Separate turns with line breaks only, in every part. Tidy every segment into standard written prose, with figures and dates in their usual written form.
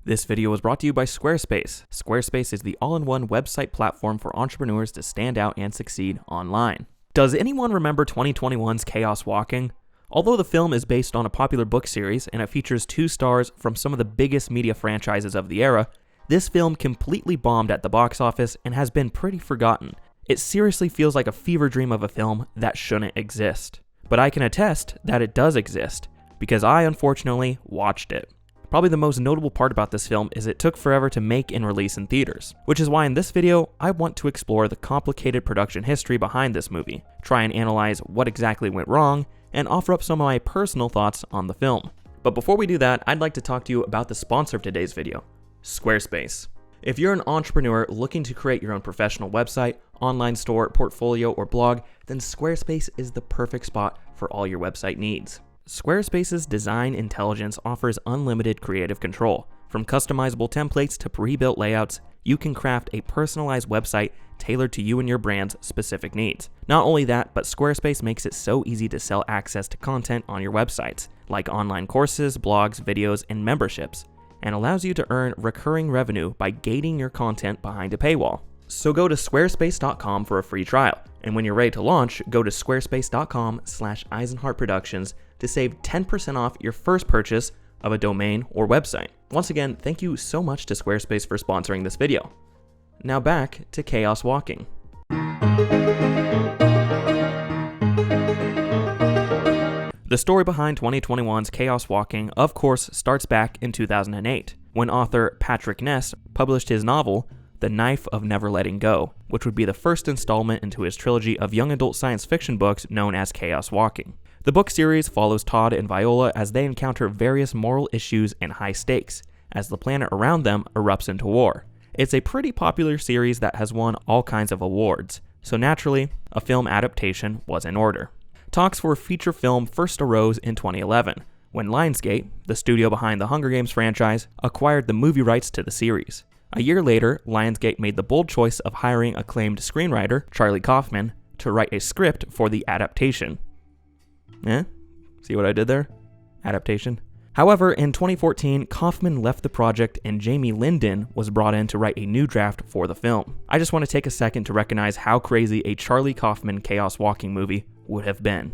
This video was brought to you by Squarespace. Squarespace is the all-in-one website platform for entrepreneurs to stand out and succeed online. Does anyone remember 2021's Chaos Walking? Although the film is based on a popular book series and it features 2 stars from some of the biggest media franchises of the era, this film completely bombed at the box office and has been pretty forgotten. It seriously feels like a fever dream of a film that shouldn't exist. But I can attest that it does exist, because I unfortunately watched it. Probably the most notable part about this film is it took forever to make and release in theaters, which is why in this video, I want to explore the complicated production history behind this movie, try and analyze what exactly went wrong, and offer up some of my personal thoughts on the film. But before we do that, I'd like to talk to you about the sponsor of today's video, Squarespace. If you're an entrepreneur looking to create your own professional website, online store, portfolio, or blog, then Squarespace is the perfect spot for all your website needs. Squarespace's design intelligence offers unlimited creative control. From customizable templates to pre-built layouts, you can craft a personalized website tailored to you and your brand's specific needs. Not only that, but Squarespace makes it so easy to sell access to content on your websites, like online courses, blogs, videos, and memberships, and allows you to earn recurring revenue by gating your content behind a paywall. So go to squarespace.com for a free trial, and when you're ready to launch, go to squarespace.com/IsenhartProductions to save 10% off your first purchase of a domain or website. Once again, thank you so much to Squarespace for sponsoring this video. Now back to Chaos Walking. The story behind 2021's Chaos Walking, of course, starts back in 2008, when author Patrick Ness published his novel, The Knife of Never Letting Go, which would be the first installment into his trilogy of young adult science fiction books known as Chaos Walking. The book series follows Todd and Viola as they encounter various moral issues and high stakes, as the planet around them erupts into war. It's a pretty popular series that has won all kinds of awards, so naturally, a film adaptation was in order. Talks for a feature film first arose in 2011, when Lionsgate, the studio behind the Hunger Games franchise, acquired the movie rights to the series. A year later, Lionsgate made the bold choice of hiring acclaimed screenwriter Charlie Kaufman to write a script for the adaptation. See what I did there? Adaptation. However, in 2014, Kaufman left the project and Jamie Linden was brought in to write a new draft for the film. I just want to take a second to recognize how crazy a Charlie Kaufman Chaos Walking movie would have been.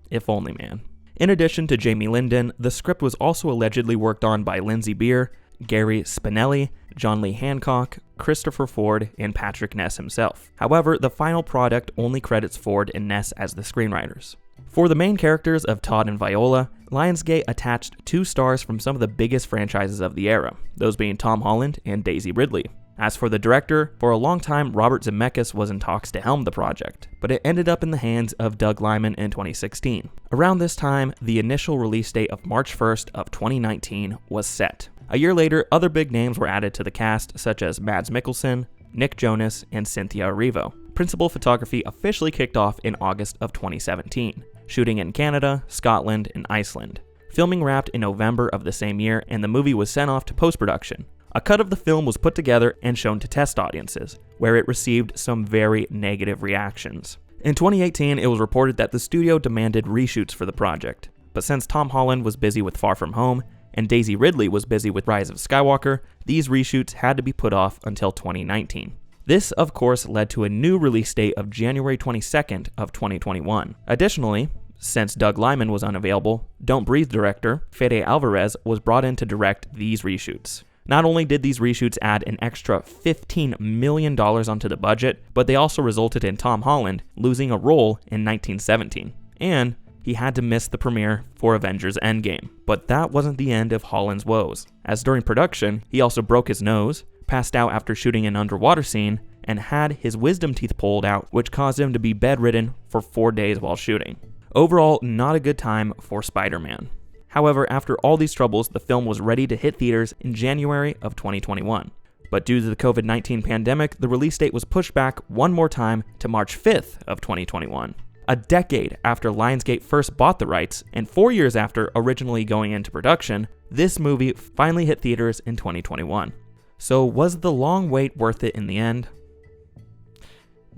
If only, man. In addition to Jamie Linden, the script was also allegedly worked on by Lindsay Beer, Gary Spinelli, John Lee Hancock, Christopher Ford, and Patrick Ness himself. However, the final product only credits Ford and Ness as the screenwriters. For the main characters of Todd and Viola, Lionsgate attached 2 stars from some of the biggest franchises of the era, those being Tom Holland and Daisy Ridley. As for the director, for a long time Robert Zemeckis was in talks to helm the project, but it ended up in the hands of Doug Liman in 2016. Around this time, the initial release date of March 1st of 2019 was set. A year later, other big names were added to the cast, such as Mads Mikkelsen, Nick Jonas, and Cynthia Erivo. Principal photography officially kicked off in August of 2017, shooting in Canada, Scotland, and Iceland. Filming wrapped in November of the same year, and the movie was sent off to post-production. A cut of the film was put together and shown to test audiences, where it received some very negative reactions. In 2018, it was reported that the studio demanded reshoots for the project, but since Tom Holland was busy with Far From Home, and Daisy Ridley was busy with Rise of Skywalker, these reshoots had to be put off until 2019. This, of course, led to a new release date of January 22nd of 2021. Additionally, since Doug Liman was unavailable, Don't Breathe director Fede Alvarez was brought in to direct these reshoots. Not only did these reshoots add an extra $15 million onto the budget, but they also resulted in Tom Holland losing a role in 1917. And he had to miss the premiere for Avengers Endgame. But that wasn't the end of Holland's woes, as during production, he also broke his nose, passed out after shooting an underwater scene, and had his wisdom teeth pulled out, which caused him to be bedridden for 4 days while shooting. Overall, not a good time for Spider-Man. However, after all these troubles, the film was ready to hit theaters in January of 2021. But due to the COVID-19 pandemic, the release date was pushed back one more time to March 5th of 2021. A decade after Lionsgate first bought the rights, and 4 years after originally going into production, this movie finally hit theaters in 2021. So was the long wait worth it in the end?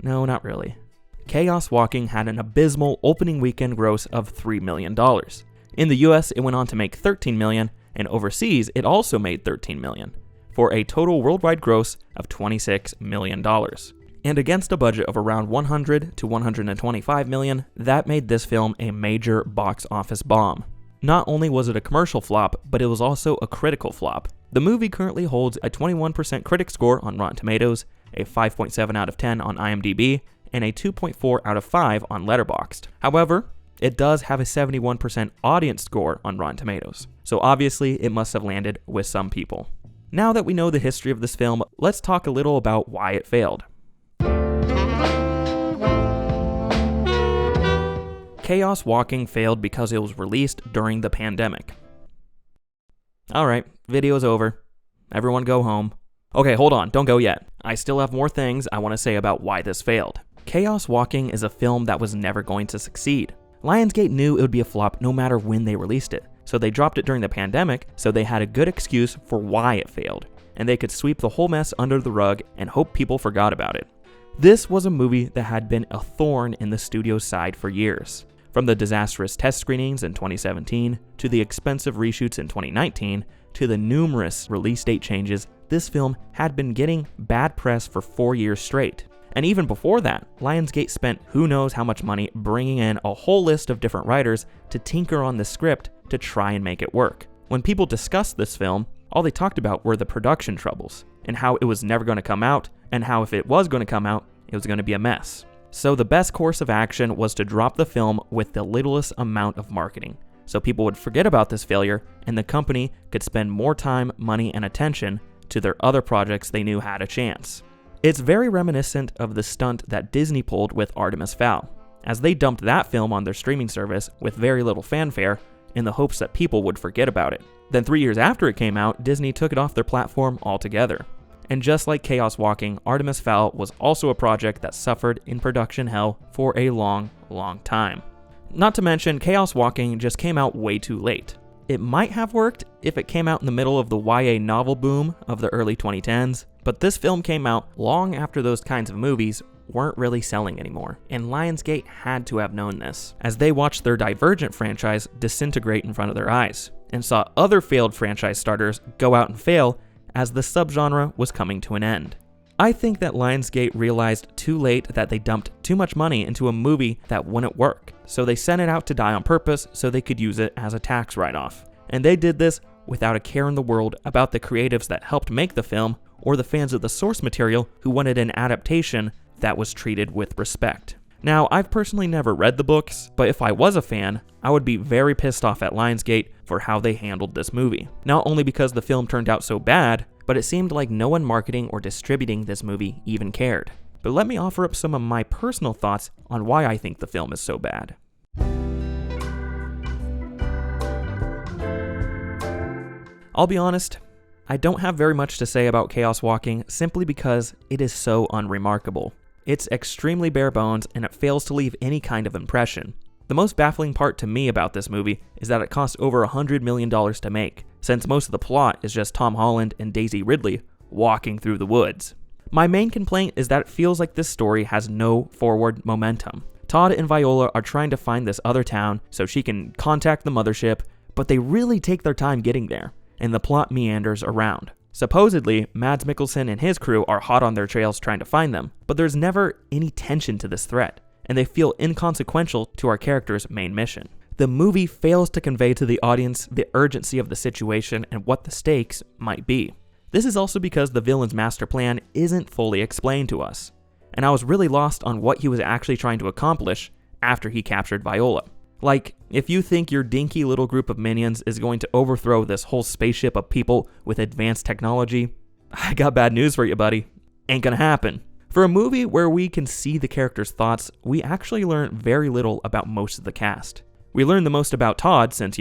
No, not really. Chaos Walking had an abysmal opening weekend gross of $3 million. In the US, it went on to make $13 million, and overseas it also made $13 million, for a total worldwide gross of $26 million. And against a budget of around $100 to $125 million, that made this film a major box office bomb. Not only was it a commercial flop, but it was also a critical flop. The movie currently holds a 21% critic score on Rotten Tomatoes, a 5.7 out of 10 on IMDb, and a 2.4 out of 5 on Letterboxd. However, it does have a 71% audience score on Rotten Tomatoes, so obviously it must have landed with some people. Now that we know the history of this film, let's talk a little about why it failed. Chaos Walking failed because it was released during the pandemic. Alright, video's over. Everyone go home. Okay, hold on, don't go yet. I still have more things I want to say about why this failed. Chaos Walking is a film that was never going to succeed. Lionsgate knew it would be a flop no matter when they released it, so they dropped it during the pandemic so they had a good excuse for why it failed, and they could sweep the whole mess under the rug and hope people forgot about it. This was a movie that had been a thorn in the studio's side for years. From the disastrous test screenings in 2017, to the expensive reshoots in 2019, to the numerous release date changes, this film had been getting bad press for 4 years straight. And even before that, Lionsgate spent who knows how much money bringing in a whole list of different writers to tinker on the script to try and make it work. When people discussed this film, all they talked about were the production troubles, and how it was never going to come out, and how if it was going to come out, it was going to be a mess. So the best course of action was to drop the film with the littlest amount of marketing, so people would forget about this failure and the company could spend more time, money, and attention to their other projects they knew had a chance. It's very reminiscent of the stunt that Disney pulled with Artemis Fowl, as they dumped that film on their streaming service with very little fanfare in the hopes that people would forget about it. Then 3 years after it came out, Disney took it off their platform altogether. And just like Chaos Walking, Artemis Fowl was also a project that suffered in production hell for a long, long time. Not to mention, Chaos Walking just came out way too late. It might have worked if it came out in the middle of the YA novel boom of the early 2010s, but this film came out long after those kinds of movies weren't really selling anymore, and Lionsgate had to have known this, as they watched their Divergent franchise disintegrate in front of their eyes, and saw other failed franchise starters go out and fail as the subgenre was coming to an end. I think that Lionsgate realized too late that they dumped too much money into a movie that wouldn't work, so they sent it out to die on purpose so they could use it as a tax write-off. And they did this without a care in the world about the creatives that helped make the film or the fans of the source material who wanted an adaptation that was treated with respect. Now, I've personally never read the books, but if I was a fan, I would be very pissed off at Lionsgate for how they handled this movie. Not only because the film turned out so bad, but it seemed like no one marketing or distributing this movie even cared. But let me offer up some of my personal thoughts on why I think the film is so bad. I'll be honest, I don't have very much to say about Chaos Walking simply because it is so unremarkable. It's extremely bare bones and it fails to leave any kind of impression. The most baffling part to me about this movie is that it cost over $100 million to make, since most of the plot is just Tom Holland and Daisy Ridley walking through the woods. My main complaint is that it feels like this story has no forward momentum. Todd and Viola are trying to find this other town so she can contact the mothership, but they really take their time getting there, and the plot meanders around. Supposedly, Mads Mikkelsen and his crew are hot on their trails trying to find them, but there's never any tension to this threat, and they feel inconsequential to our character's main mission. The movie fails to convey to the audience the urgency of the situation and what the stakes might be. This is also because the villain's master plan isn't fully explained to us, and I was really lost on what he was actually trying to accomplish after he captured Viola. Like, if you think your dinky little group of minions is going to overthrow this whole spaceship of people with advanced technology, I got bad news for you, buddy. Ain't gonna happen. For a movie where we can see the characters' thoughts, we actually learn very little about most of the cast. We learn the most about Todd since,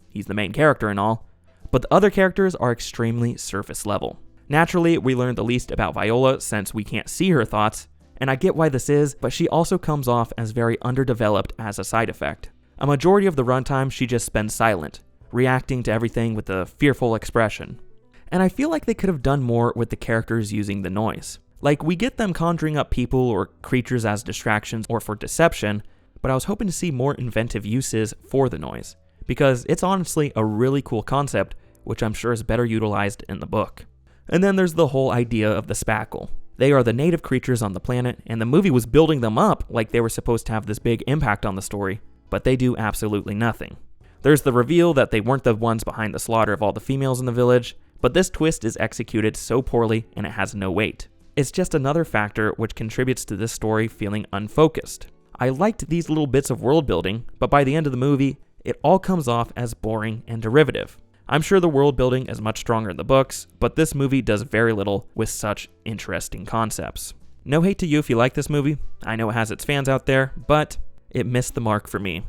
he's the main character and all, but the other characters are extremely surface level. Naturally, we learn the least about Viola since we can't see her thoughts, and I get why this is, but she also comes off as very underdeveloped as a side effect. A majority of the runtime she just spends silent, reacting to everything with a fearful expression. And I feel like they could have done more with the characters using the noise. Like, we get them conjuring up people or creatures as distractions or for deception, but I was hoping to see more inventive uses for the noise, because it's honestly a really cool concept which I'm sure is better utilized in the book. And then there's the whole idea of the spackle. They are the native creatures on the planet, and the movie was building them up like they were supposed to have this big impact on the story, but they do absolutely nothing. There's the reveal that they weren't the ones behind the slaughter of all the females in the village, but this twist is executed so poorly and it has no weight. It's just another factor which contributes to this story feeling unfocused. I liked these little bits of world building, but by the end of the movie, it all comes off as boring and derivative. I'm sure the world building is much stronger in the books, but this movie does very little with such interesting concepts. No hate to you if you like this movie. I know it has its fans out there, but it missed the mark for me.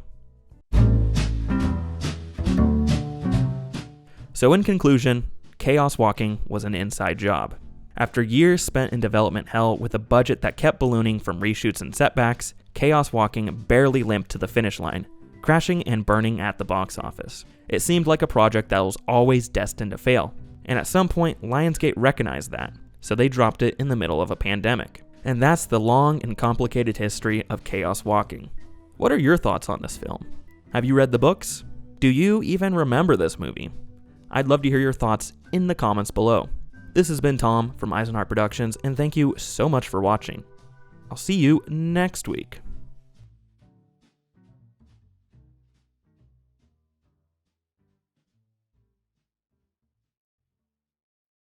So in conclusion, Chaos Walking was an inside job. After years spent in development hell with a budget that kept ballooning from reshoots and setbacks, Chaos Walking barely limped to the finish line, crashing and burning at the box office. It seemed like a project that was always destined to fail, and at some point Lionsgate recognized that, so they dropped it in the middle of a pandemic. And that's the long and complicated history of Chaos Walking. What are your thoughts on this film? Have you read the books? Do you even remember this movie? I'd love to hear your thoughts in the comments below. This has been Tom from Isenhart Productions, and thank you so much for watching. I'll see you next week.